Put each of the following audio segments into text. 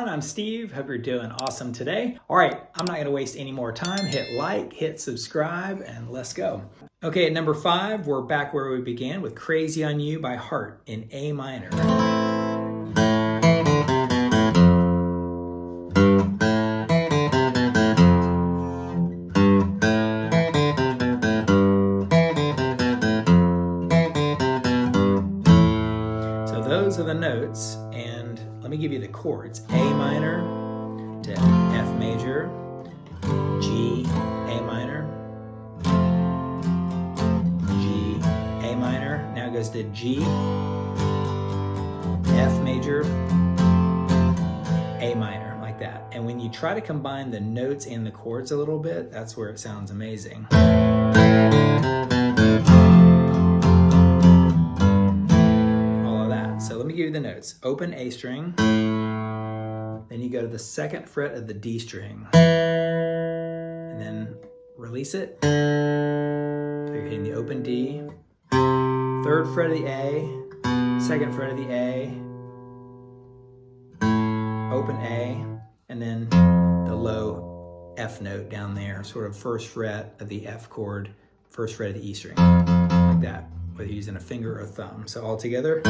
I'm Steve. Hope you're doing awesome today. All right, I'm not gonna waste any more time. Hit like, hit subscribe, and let's go. Okay, at number 5, we're back where we began with Crazy on You by Heart in A minor. Those are the notes, and let me give you the chords. A minor to F major, G, A minor, G, A minor. Now it goes to G, F major, A minor, like that. And when you try to combine the notes and the chords a little bit, that's where it sounds amazing. So let me give you the notes. Open A string, then you go to the 2nd fret of the D string, and then release it. So you're hitting the open D, 3rd fret of the A, 2nd fret of the A, open A, and then the low F note down there, sort of 1st fret of the F chord, 1st fret of the E string, like that, whether you're using a finger or a thumb. So all together.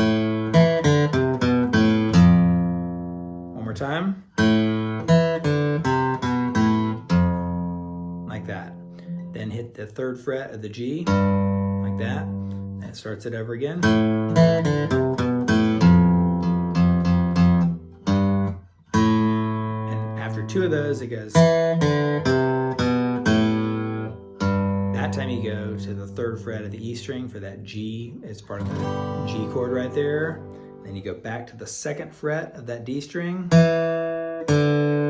One more time. Like that. Then hit the 3rd fret of the G, like that. And it starts it over again. And after 2 of those, it goes. That time you go to the 3rd fret of the E string for that G. It's part of the G chord right there. Then you go back to the 2nd fret of that D string,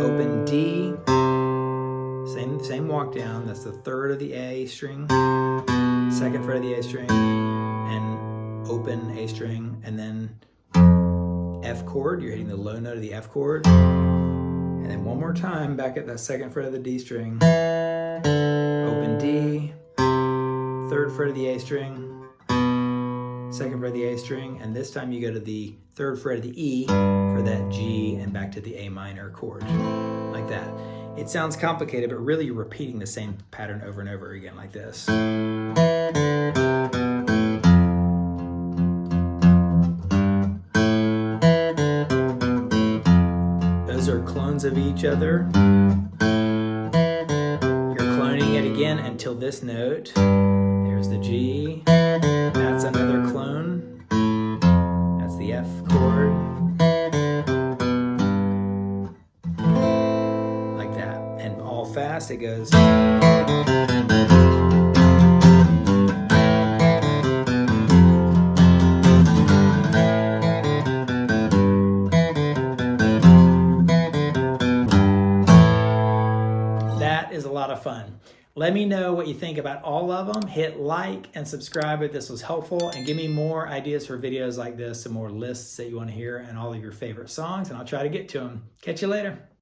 open D, same walk down, that's the 3rd of the A string, 2nd fret of the A string, and open A string, and then F chord, you're hitting the low note of the F chord, and then one more time back at that 2nd fret of the D string, open D, 3rd fret of the A string, 2nd fret of the A string, and this time you go to the 3rd fret of the E for that G and back to the A minor chord, like that. It sounds complicated, but really you're repeating the same pattern over and over again, like this. Those are clones of each other. You're cloning it again until this note. There's the G. That's another clone. That's the F chord. Like that. And all fast it goes. That is a lot of fun. Let me know what you think about all of them. Hit like and subscribe if this was helpful, and give me more ideas for videos like this, some more lists that you want to hear, and all of your favorite songs, and I'll try to get to them. Catch you later.